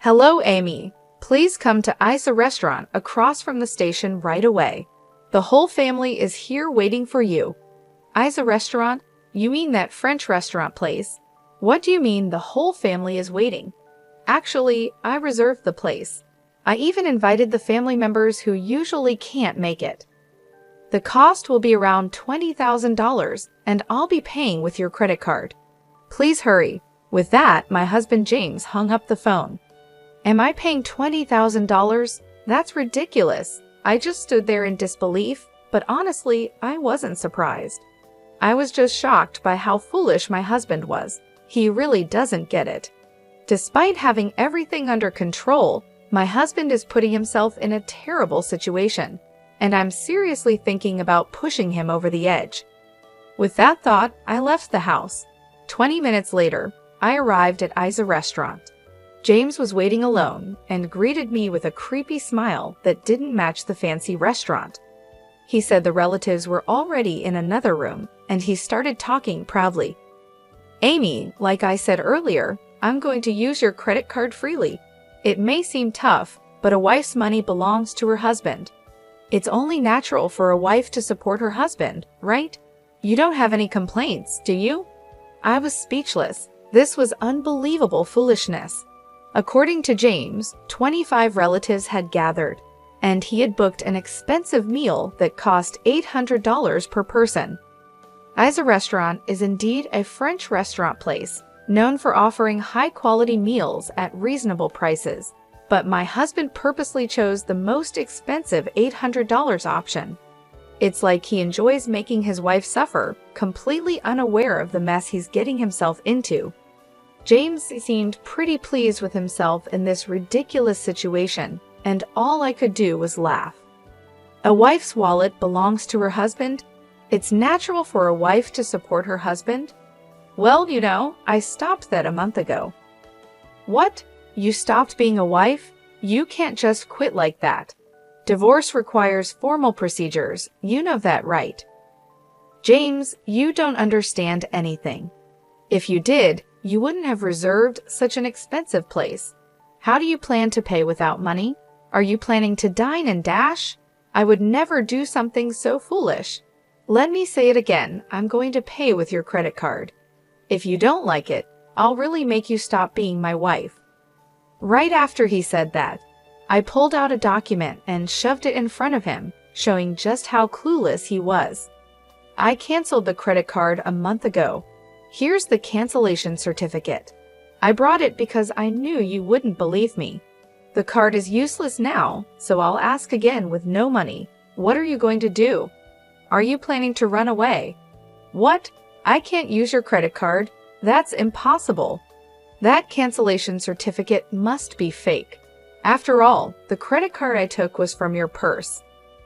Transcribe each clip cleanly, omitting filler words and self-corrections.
Hello, Amy. Please come to Isa Restaurant across from the station right away. The whole family is here waiting for you. Isa Restaurant? You mean that French restaurant place? What do you mean the whole family is waiting? Actually, I reserved the place. I even invited the family members who usually can't make it. The cost will be around $20,000, and I'll be paying with your credit card. Please hurry. With that, my husband James hung up the phone. Am I paying $20,000? That's ridiculous. I just stood there in disbelief, but honestly, I wasn't surprised. I was just shocked by how foolish my husband was. He really doesn't get it. Despite having everything under control, my husband is putting himself in a terrible situation, and I'm seriously thinking about pushing him over the edge. With that thought, I left the house. 20 minutes later, I arrived at Isa Restaurant. James was waiting alone and greeted me with a creepy smile that didn't match the fancy restaurant. He said the relatives were already in another room, and he started talking proudly. Amy, like I said earlier, I'm going to use your credit card freely. It may seem tough, but a wife's money belongs to her husband. It's only natural for a wife to support her husband, right? You don't have any complaints, do you? I was speechless. This was unbelievable foolishness. According to James, 25 relatives had gathered, and he had booked an expensive meal that cost $800 per person. Isa Restaurant is indeed a French restaurant place, known for offering high-quality meals at reasonable prices, but my husband purposely chose the most expensive $800 option. It's like he enjoys making his wife suffer, completely unaware of the mess he's getting himself into. James seemed pretty pleased with himself in this ridiculous situation, and all I could do was laugh. A wife's wallet belongs to her husband? It's natural for a wife to support her husband? Well, you know, I stopped that a month ago. What? You stopped being a wife? You can't just quit like that. Divorce requires formal procedures, you know that, right? James, you don't understand anything. If you did, you wouldn't have reserved such an expensive place. How do you plan to pay without money? Are you planning to dine and dash? I would never do something so foolish. Let me say it again, I'm going to pay with your credit card. If you don't like it, I'll really make you stop being my wife. Right after he said that, I pulled out a document and shoved it in front of him, showing just how clueless he was. I canceled the credit card a month ago. Here's the cancellation certificate. I brought it because I knew you wouldn't believe me. The card is useless now, so I'll ask again with no money. What are you going to do? Are you planning to run away? What? I can't use your credit card? That's impossible. That cancellation certificate must be fake. After all, the credit card I took was from your purse.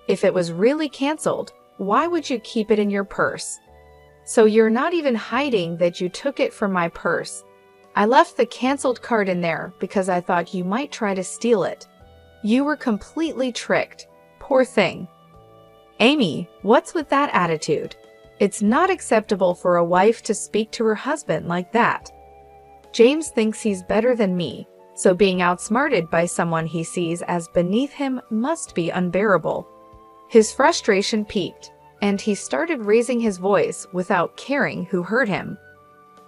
If it was really canceled, why would you keep it in your purse? So you're not even hiding that you took it from my purse. I left the canceled card in there because I thought you might try to steal it. You were completely tricked. Poor thing. Amy, what's with that attitude? It's not acceptable for a wife to speak to her husband like that. James thinks he's better than me, so being outsmarted by someone he sees as beneath him must be unbearable. His frustration peaked, and he started raising his voice without caring who heard him.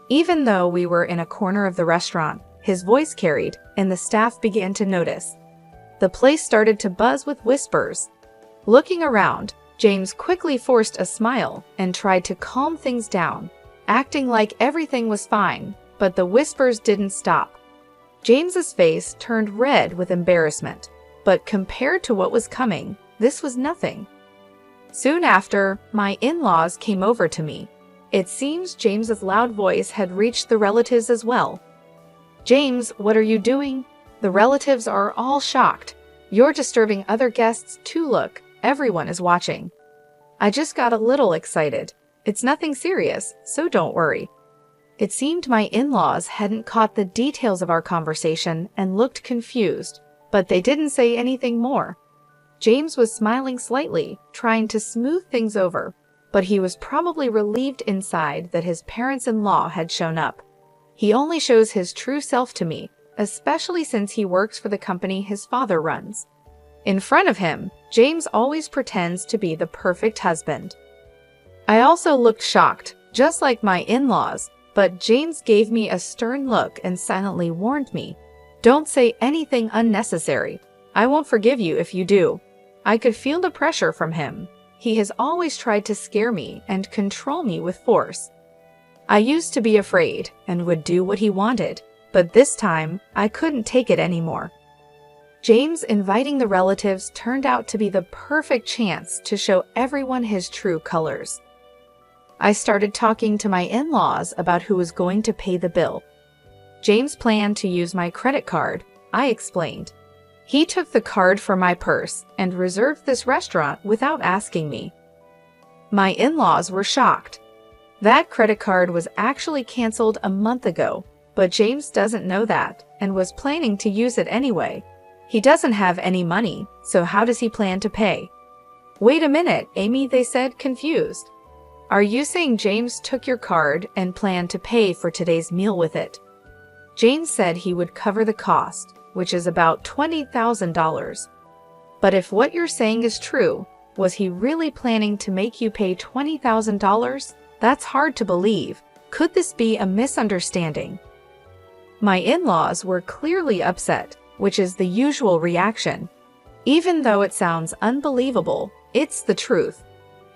Even though we were in a corner of the restaurant, his voice carried, and the staff began to notice. The place started to buzz with whispers. Looking around, James quickly forced a smile and tried to calm things down, acting like everything was fine, but the whispers didn't stop. James's face turned red with embarrassment, but compared to what was coming, this was nothing. Soon after, my in-laws came over to me. It seems James's loud voice had reached the relatives as well. James, what are you doing? The relatives are all shocked. You're disturbing other guests too. Look, everyone is watching. I just got a little excited. It's nothing serious, so don't worry. It seemed my in-laws hadn't caught the details of our conversation and looked confused, but they didn't say anything more. James was smiling slightly, trying to smooth things over, but he was probably relieved inside that his parents-in-law had shown up. He only shows his true self to me, especially since he works for the company his father runs. In front of him, James always pretends to be the perfect husband. I also looked shocked, just like my in-laws, but James gave me a stern look and silently warned me, "Don't say anything unnecessary. I won't forgive you if you do." I could feel the pressure from him. He has always tried to scare me and control me with force. I used to be afraid and would do what he wanted, but this time I couldn't take it anymore. James inviting the relatives turned out to be the perfect chance to show everyone his true colors. I started talking to my in-laws about who was going to pay the bill. James planned to use my credit card, I explained. He took the card from my purse and reserved this restaurant without asking me. My in-laws were shocked. That credit card was actually canceled a month ago, but James doesn't know that and was planning to use it anyway. He doesn't have any money, so how does he plan to pay? "Wait a minute, Amy," they said, confused. "Are you saying James took your card and planned to pay for today's meal with it?" James said he would cover the cost, which is about $20,000. But if what you're saying is true, was he really planning to make you pay $20,000? That's hard to believe. Could this be a misunderstanding? My in-laws were clearly upset, which is the usual reaction. Even though it sounds unbelievable, it's the truth.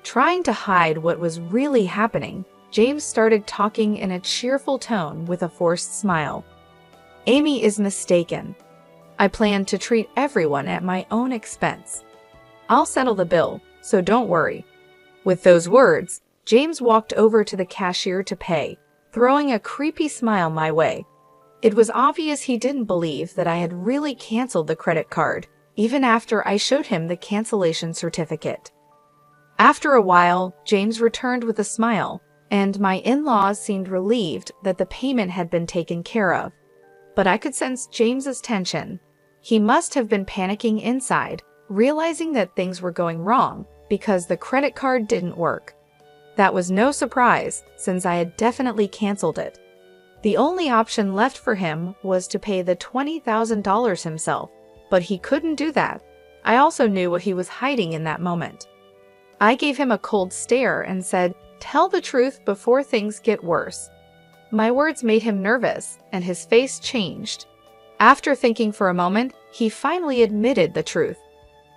Trying to hide what was really happening, James started talking in a cheerful tone with a forced smile. "Amy is mistaken. I plan to treat everyone at my own expense. I'll settle the bill, so don't worry." With those words, James walked over to the cashier to pay, throwing a creepy smile my way. It was obvious he didn't believe that I had really canceled the credit card, even after I showed him the cancellation certificate. After a while, James returned with a smile, and my in-laws seemed relieved that the payment had been taken care of. But I could sense James's tension. He must have been panicking inside, realizing that things were going wrong because the credit card didn't work. That was no surprise, since I had definitely canceled it. The only option left for him was to pay the $20,000 himself, but he couldn't do that. I also knew what he was hiding in that moment. I gave him a cold stare and said, "Tell the truth before things get worse." My words made him nervous, and his face changed. After thinking for a moment, he finally admitted the truth.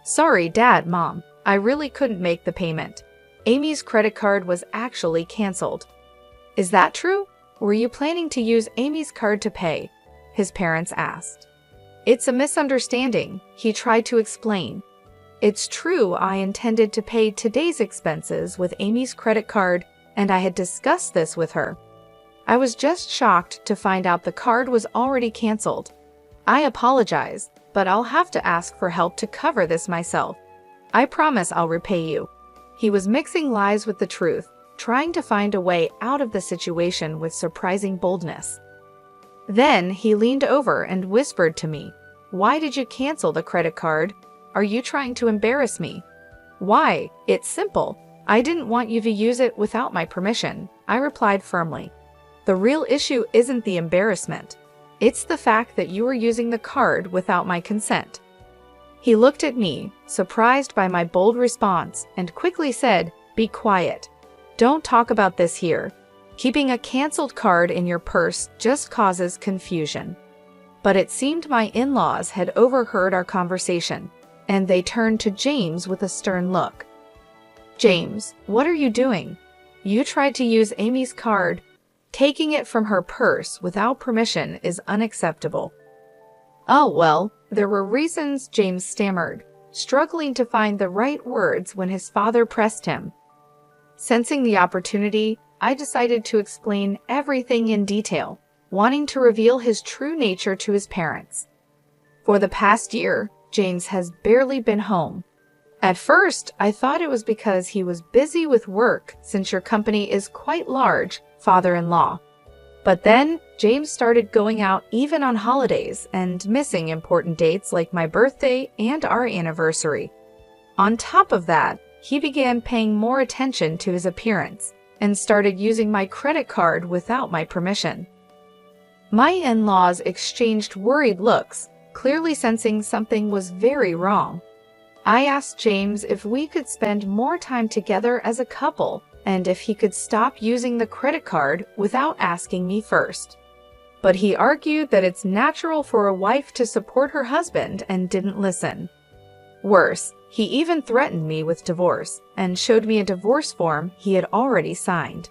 "Sorry, Dad, Mom, I really couldn't make the payment. Amy's credit card was actually canceled." "Is that true? Were you planning to use Amy's card to pay?" his parents asked. "It's a misunderstanding," he tried to explain. "It's true I intended to pay today's expenses with Amy's credit card, and I had discussed this with her. I was just shocked to find out the card was already canceled. I apologize, but I'll have to ask for help to cover this myself. I promise I'll repay you." He was mixing lies with the truth, trying to find a way out of the situation with surprising boldness. Then he leaned over and whispered to me, "Why did you cancel the credit card? Are you trying to embarrass me?" "Why? It's simple. I didn't want you to use it without my permission," I replied firmly. "The real issue isn't the embarrassment. It's the fact that you were using the card without my consent." He looked at me, surprised by my bold response, and quickly said, "Be quiet. Don't talk about this here. Keeping a canceled card in your purse just causes confusion." But it seemed my in-laws had overheard our conversation, and they turned to James with a stern look. "James, what are you doing? You tried to use Amy's card. Taking it from her purse without permission is unacceptable." "Oh, well, there were reasons," James stammered, struggling to find the right words when his father pressed him. Sensing the opportunity, I decided to explain everything in detail, wanting to reveal his true nature to his parents. For the past year, James has barely been home. At first, I thought it was because he was busy with work since your company is quite large, father-in-law. But then, James started going out even on holidays and missing important dates like my birthday and our anniversary. On top of that, he began paying more attention to his appearance and started using my credit card without my permission. My in-laws exchanged worried looks, clearly sensing something was very wrong. I asked James if we could spend more time together as a couple and if he could stop using the credit card without asking me first. But he argued that it's natural for a wife to support her husband and didn't listen. Worse, he even threatened me with divorce and showed me a divorce form he had already signed.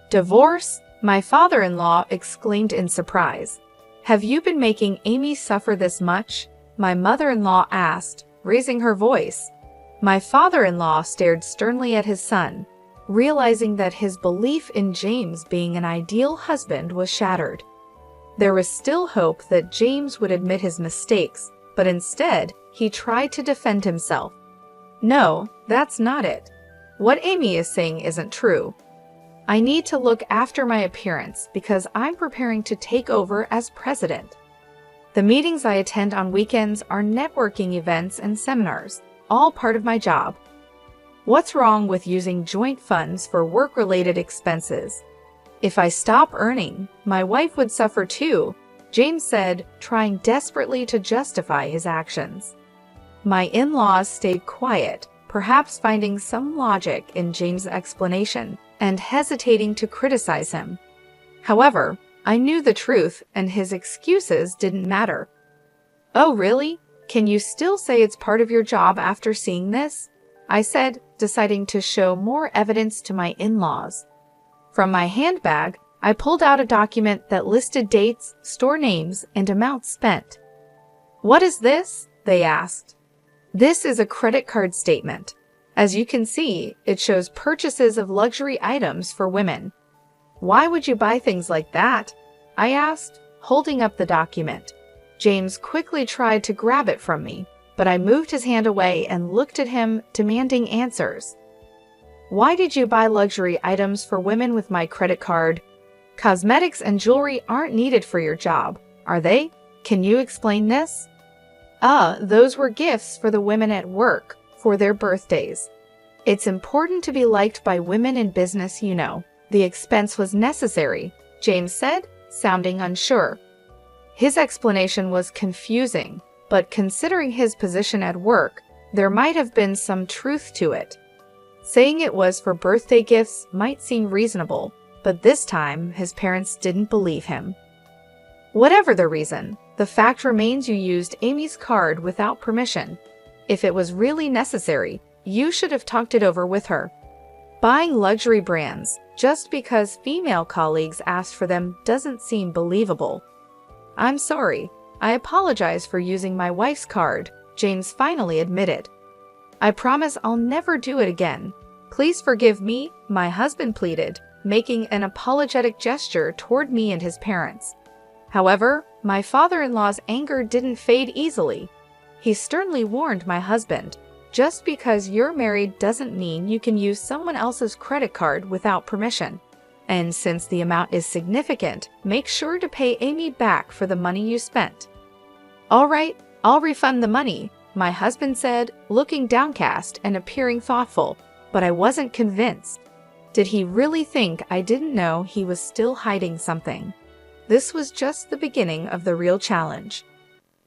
"Divorce?" my father-in-law exclaimed in surprise. "Have you been making Amy suffer this much?" my mother-in-law asked, raising her voice. My father-in-law stared sternly at his son, realizing that his belief in James being an ideal husband was shattered. There was still hope that James would admit his mistakes, but instead, he tried to defend himself. "No, that's not it. What Amy is saying isn't true. I need to look after my appearance because I'm preparing to take over as president. The meetings I attend on weekends are networking events and seminars, all part of my job. What's wrong with using joint funds for work-related expenses? If I stop earning, my wife would suffer too," James said, trying desperately to justify his actions. My in-laws stayed quiet, perhaps finding some logic in James' explanation and hesitating to criticize him. However, I knew the truth and his excuses didn't matter. "Oh, really? Can you still say it's part of your job after seeing this?" I said, deciding to show more evidence to my in-laws. From my handbag, I pulled out a document that listed dates, store names, and amounts spent. "What is this?" they asked. "This is a credit card statement. As you can see, it shows purchases of luxury items for women." "Why would you buy things like that?" I asked, holding up the document. James quickly tried to grab it from me, but I moved his hand away and looked at him, demanding answers. "Why did you buy luxury items for women with my credit card? Cosmetics and jewelry aren't needed for your job, are they? Can you explain this?" Those were gifts for the women at work, for their birthdays. It's important to be liked by women in business, you know. The expense was necessary, James said, sounding unsure. His explanation was confusing, but considering his position at work, there might have been some truth to it. Saying it was for birthday gifts might seem reasonable, but this time his parents didn't believe him. Whatever the reason, the fact remains you used Amy's card without permission. If it was really necessary, you should have talked it over with her. Buying luxury brands just because female colleagues asked for them doesn't seem believable. "I'm sorry. I apologize for using my wife's card," James finally admitted. "I promise I'll never do it again. Please forgive me," my husband pleaded, making an apologetic gesture toward me and his parents. However, my father-in-law's anger didn't fade easily. He sternly warned my husband, "Just because you're married doesn't mean you can use someone else's credit card without permission. And since the amount is significant, make sure to pay Amy back for the money you spent." "All right, I'll refund the money," my husband said, looking downcast and appearing thoughtful, but I wasn't convinced. Did he really think I didn't know he was still hiding something? This was just the beginning of the real challenge.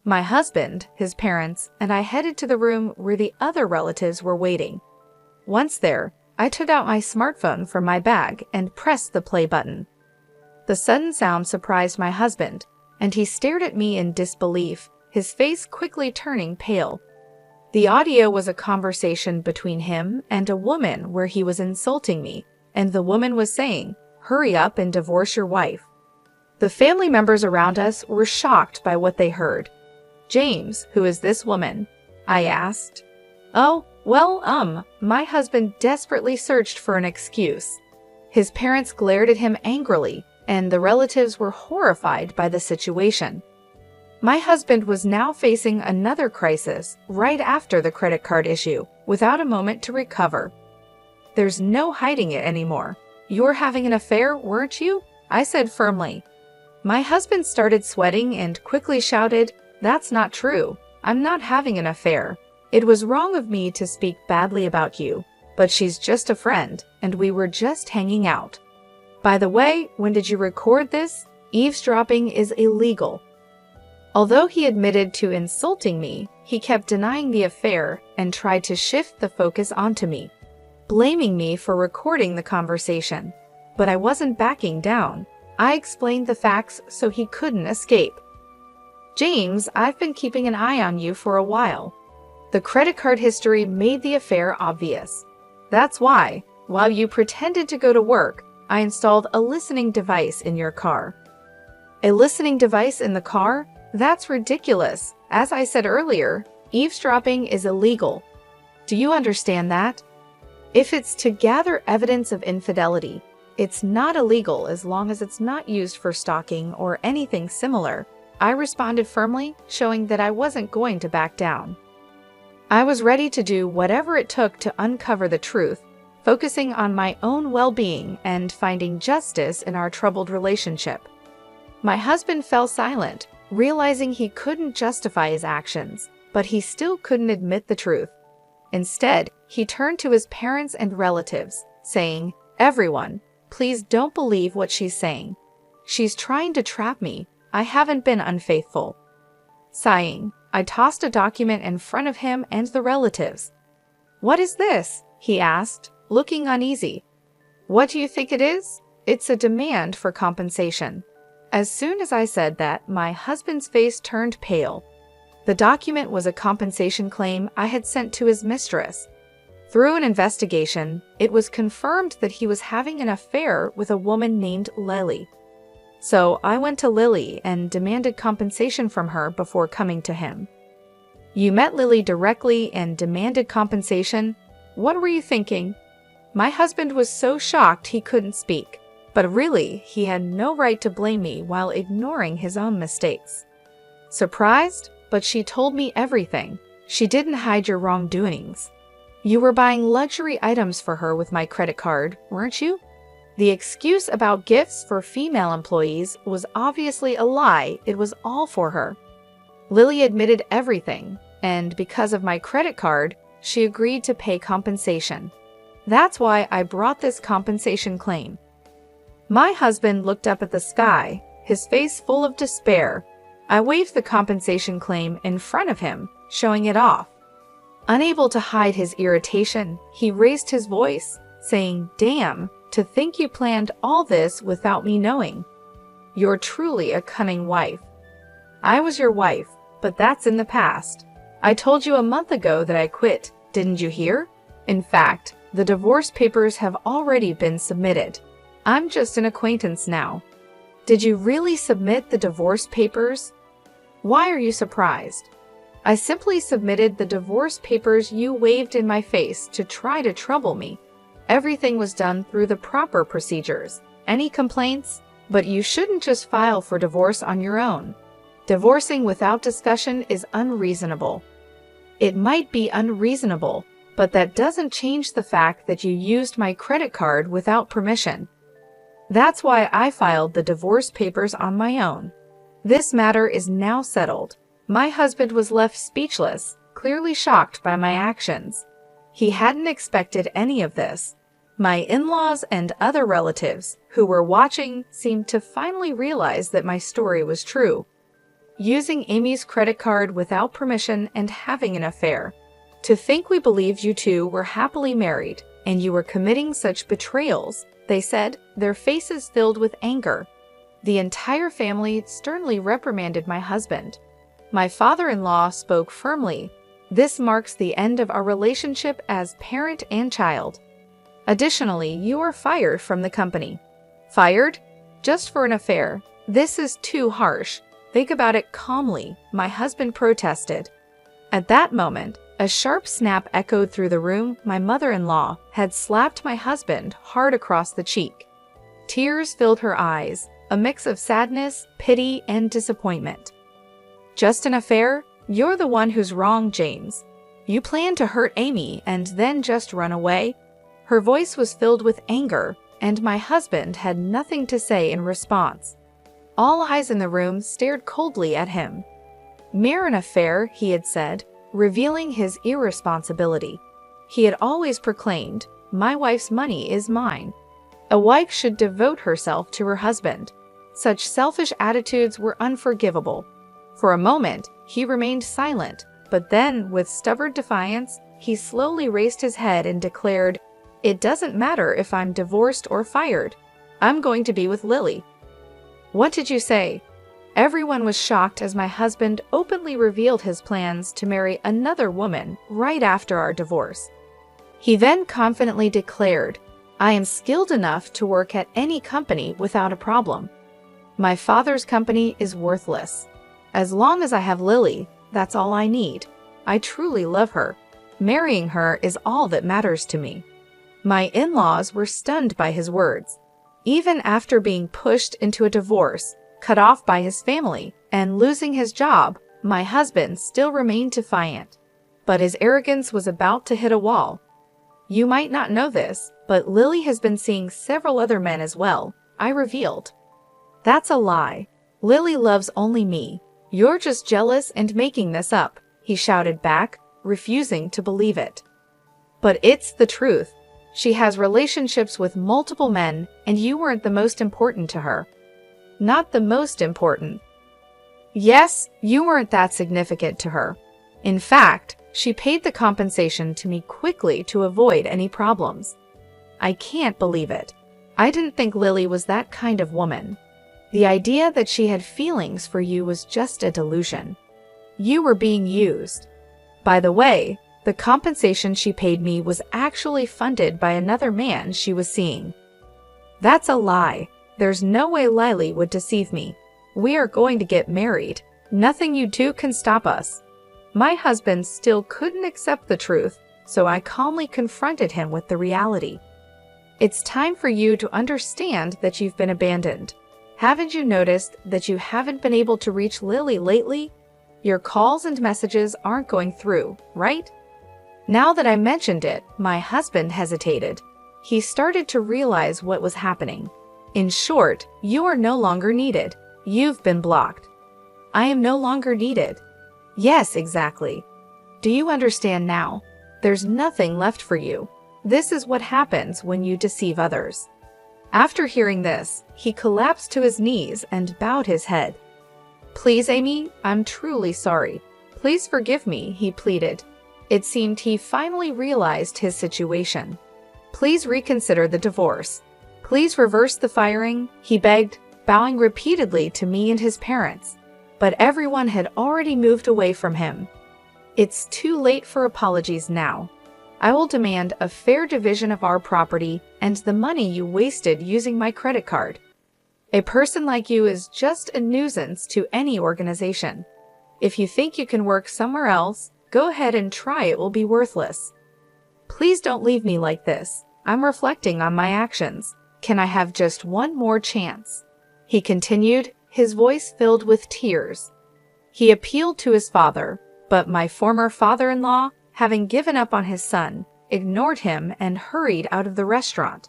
My husband, his parents, and I headed to the room where the other relatives were waiting. Once there, I took out my smartphone from my bag and pressed the play button. The sudden sound surprised my husband, and he stared at me in disbelief, his face quickly turning pale. The audio was a conversation between him and a woman where he was insulting me, and the woman was saying, "Hurry up and divorce your wife." The family members around us were shocked by what they heard. "James, who is this woman?" I asked. "Oh, well, my husband desperately searched for an excuse." His parents glared at him angrily, and the relatives were horrified by the situation. My husband was now facing another crisis right after the credit card issue, without a moment to recover. "There's no hiding it anymore. You're having an affair, weren't you?" I said firmly. My husband started sweating and quickly shouted, "That's not true. I'm not having an affair. It was wrong of me to speak badly about you, but she's just a friend, and we were just hanging out. By the way, when did you record this? Eavesdropping is illegal. Although he admitted to insulting me, he kept denying the affair and tried to shift the focus onto me, blaming me for recording the conversation. But I wasn't backing down. I explained the facts so he couldn't escape. James, I've been keeping an eye on you for a while. The credit card history made the affair obvious. That's why, while you pretended to go to work, I installed a listening device in your car. A listening device in the car? That's ridiculous. As I said earlier, eavesdropping is illegal. Do you understand that? If it's to gather evidence of infidelity, it's not illegal as long as it's not used for stalking or anything similar. I responded firmly, showing that I wasn't going to back down. I was ready to do whatever it took to uncover the truth, focusing on my own well-being and finding justice in our troubled relationship. My husband fell silent, realizing he couldn't justify his actions, but he still couldn't admit the truth. Instead, he turned to his parents and relatives, saying, "Everyone, please don't believe what she's saying. She's trying to trap me. I haven't been unfaithful." Sighing, I tossed a document in front of him and the relatives. "What is this?" he asked, looking uneasy. "What do you think it is? It's a demand for compensation." As soon as I said that, my husband's face turned pale. The document was a compensation claim I had sent to his mistress. Through an investigation, it was confirmed that he was having an affair with a woman named Lily. So I went to Lily and demanded compensation from her before coming to him. "You met Lily directly and demanded compensation? What were you thinking?" My husband was so shocked he couldn't speak. But really, he had no right to blame me while ignoring his own mistakes. Surprised? But she told me everything. She didn't hide your wrongdoings. You were buying luxury items for her with my credit card, weren't you? The excuse about gifts for female employees was obviously a lie. It was all for her. Lily admitted everything, and because of my credit card, she agreed to pay compensation. That's why I brought this compensation claim. My husband looked up at the sky, his face full of despair. I waved the compensation claim in front of him, showing it off. Unable to hide his irritation, he raised his voice, saying, "Damn, to think you planned all this without me knowing. You're truly a cunning wife." "I was your wife, but that's in the past. I told you a month ago that I quit, didn't you hear? In fact, the divorce papers have already been submitted. I'm just an acquaintance now." "Did you really submit the divorce papers? Why are you surprised?" "I simply submitted the divorce papers you waved in my face to try to trouble me. Everything was done through the proper procedures. Any complaints? But you shouldn't just file for divorce on your own. Divorcing without discussion is unreasonable." "It might be unreasonable, but that doesn't change the fact that you used my credit card without permission. That's why I filed the divorce papers on my own. This matter is now settled." My husband was left speechless, clearly shocked by my actions. He hadn't expected any of this. My in-laws and other relatives who were watching seemed to finally realize that my story was true. Using Amy's credit card without permission and having an affair. To think we believed you two were happily married and you were committing such betrayals, they said, their faces filled with anger. The entire family sternly reprimanded my husband. My father-in-law spoke firmly. "This marks the end of our relationship as parent and child. Additionally, you are fired from the company." "Fired? Just for an affair? This is too harsh. Think about it calmly," my husband protested. At that moment, a sharp snap echoed through the room. My mother-in-law had slapped my husband hard across the cheek. Tears filled her eyes, a mix of sadness, pity, and disappointment. "Just an affair? You're the one who's wrong, James. You planned to hurt Amy and then just run away?" Her voice was filled with anger, and my husband had nothing to say in response. All eyes in the room stared coldly at him. "Mere an affair," he had said, revealing his irresponsibility. He had always proclaimed, "My wife's money is mine." A wife should devote herself to her husband. Such selfish attitudes were unforgivable. For a moment, he remained silent, but then, with stubborn defiance, he slowly raised his head and declared, "It doesn't matter if I'm divorced or fired. I'm going to be with Lily." "What did you say?" Everyone was shocked as my husband openly revealed his plans to marry another woman right after our divorce. He then confidently declared, "I am skilled enough to work at any company without a problem. My father's company is worthless. As long as I have Lily, that's all I need. I truly love her. Marrying her is all that matters to me." My in-laws were stunned by his words. Even after being pushed into a divorce, cut off by his family, and losing his job, my husband still remained defiant. But his arrogance was about to hit a wall. "You might not know this, but Lily has been seeing several other men as well," I revealed. "That's a lie. Lily loves only me. You're just jealous and making this up," he shouted back, refusing to believe it. "But it's the truth. She has relationships with multiple men, and you weren't the most important to her." "Not the most important." "Yes, you weren't that significant to her. In fact, she paid the compensation to me quickly to avoid any problems." "I can't believe it. I didn't think Lily was that kind of woman. The idea that she had feelings for you was just a delusion. You were being used. By the way, the compensation she paid me was actually funded by another man she was seeing." "That's a lie. There's no way Lily would deceive me. We are going to get married. Nothing you do can stop us." My husband still couldn't accept the truth, so I calmly confronted him with the reality. "It's time for you to understand that you've been abandoned. Haven't you noticed that you haven't been able to reach Lily lately? Your calls and messages aren't going through, right?" Now that I mentioned it, my husband hesitated. He started to realize what was happening. "In short, you are no longer needed. You've been blocked." "I am no longer needed." "Yes, exactly. Do you understand now? There's nothing left for you. This is what happens when you deceive others." After hearing this, he collapsed to his knees and bowed his head. "Please, Amy, I'm truly sorry. Please forgive me," he pleaded. It seemed he finally realized his situation. "Please reconsider the divorce. Please reverse the firing," he begged, bowing repeatedly to me and his parents. But everyone had already moved away from him. "It's too late for apologies now. I will demand a fair division of our property and the money you wasted using my credit card. A person like you is just a nuisance to any organization. If you think you can work somewhere else, go ahead and try. It will be worthless. Please don't leave me like this. I'm reflecting on my actions. Can I have just one more chance?" he continued, his voice filled with tears. He appealed to his father, but my former father-in-law, having given up on his son, ignored him and hurried out of the restaurant.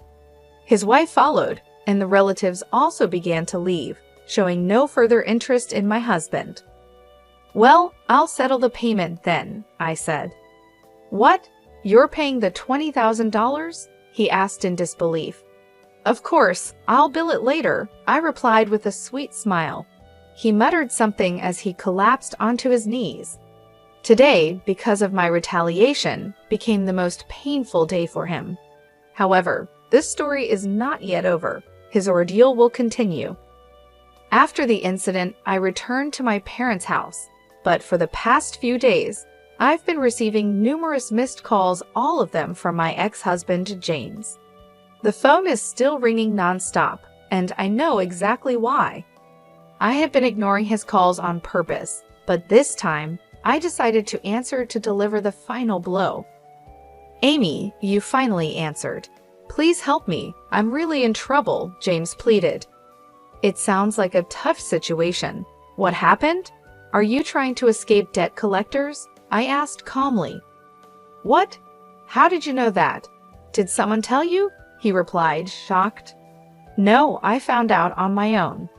His wife followed, and the relatives also began to leave, showing no further interest in my husband. "Well, I'll settle the payment then," I said. "What? You're paying the $20,000? he asked in disbelief. "Of course, I'll bill it later," I replied with a sweet smile. He muttered something as he collapsed onto his knees. Today, because of my retaliation, became the most painful day for him. However, this story is not yet over. His ordeal will continue. After the incident, I returned to my parents' house, but for the past few days, I've been receiving numerous missed calls, all of them from my ex-husband, James. The phone is still ringing nonstop, and I know exactly why. I had been ignoring his calls on purpose, but this time, I decided to answer to deliver the final blow. "Amy, you finally answered. Please help me. I'm really in trouble," James pleaded. "It sounds like a tough situation. What happened? Are you trying to escape debt collectors?" I asked calmly. "What? How did you know that? Did someone tell you?" he replied, shocked. "No, I found out on my own."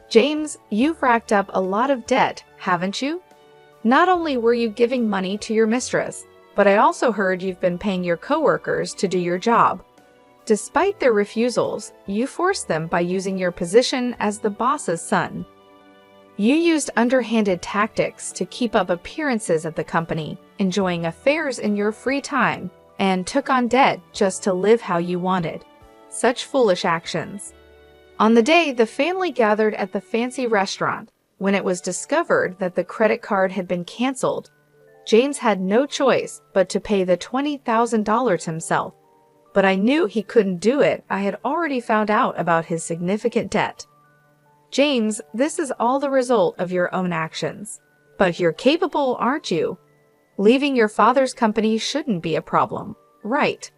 "James, you've racked up a lot of debt, haven't you? Not only were you giving money to your mistress, but I also heard you've been paying your coworkers to do your job. Despite their refusals, you forced them by using your position as the boss's son. You used underhanded tactics to keep up appearances at the company, enjoying affairs in your free time, and took on debt just to live how you wanted. Such foolish actions. On the day the family gathered at the fancy restaurant, when it was discovered that the credit card had been canceled, James had no choice but to pay the $20,000 himself. But I knew he couldn't do it. I had already found out about his significant debt. James, this is all the result of your own actions. But you're capable, aren't you? Leaving your father's company shouldn't be a problem, right?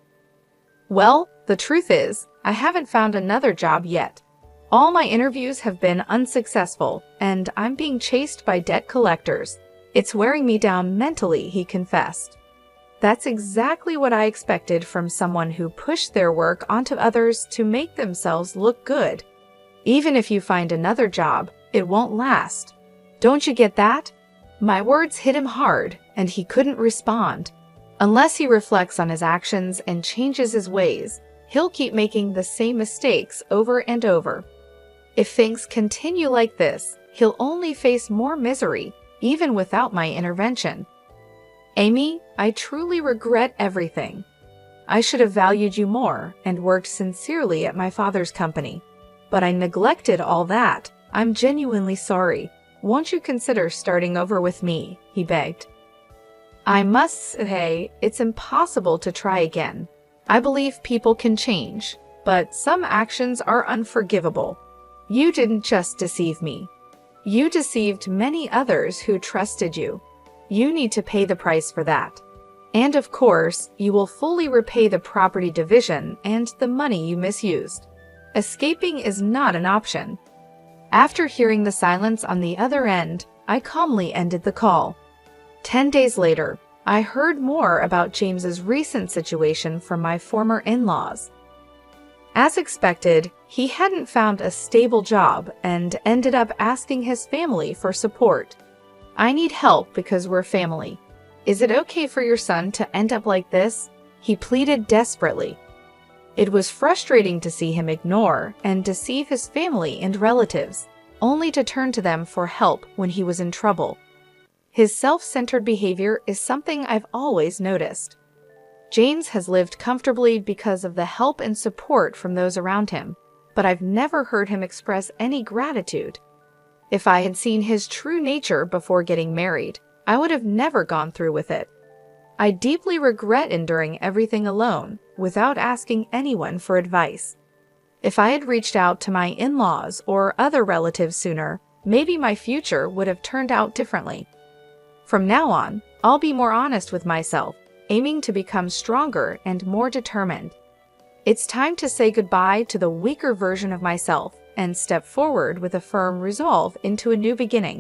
Well, the truth is, I haven't found another job yet. All my interviews have been unsuccessful, and I'm being chased by debt collectors. It's wearing me down mentally, he confessed. That's exactly what I expected from someone who pushed their work onto others to make themselves look good. Even if you find another job, it won't last. Don't you get that? My words hit him hard, and he couldn't respond. Unless he reflects on his actions and changes his ways, he'll keep making the same mistakes over and over. If things continue like this, he'll only face more misery, even without my intervention. Amy, I truly regret everything. I should have valued you more and worked sincerely at my father's company. But I neglected all that. I'm genuinely sorry. Won't you consider starting over with me? He begged. I must say, it's impossible to try again. I believe people can change, but some actions are unforgivable. You didn't just deceive me. You deceived many others who trusted you. You need to pay the price for that. And of course, you will fully repay the property division and the money you misused. Escaping is not an option. After hearing the silence on the other end, I calmly ended the call. 10 days later, I heard more about James's recent situation from my former in-laws. As expected, he hadn't found a stable job and ended up asking his family for support. I need help because we're family. Is it okay for your son to end up like this? He pleaded desperately. It was frustrating to see him ignore and deceive his family and relatives, only to turn to them for help when he was in trouble. His self-centered behavior is something I've always noticed. James has lived comfortably because of the help and support from those around him, but I've never heard him express any gratitude. If I had seen his true nature before getting married, I would have never gone through with it. I deeply regret enduring everything alone, without asking anyone for advice. If I had reached out to my in-laws or other relatives sooner, maybe my future would have turned out differently. From now on, I'll be more honest with myself, aiming to become stronger and more determined. It's time to say goodbye to the weaker version of myself and step forward with a firm resolve into a new beginning.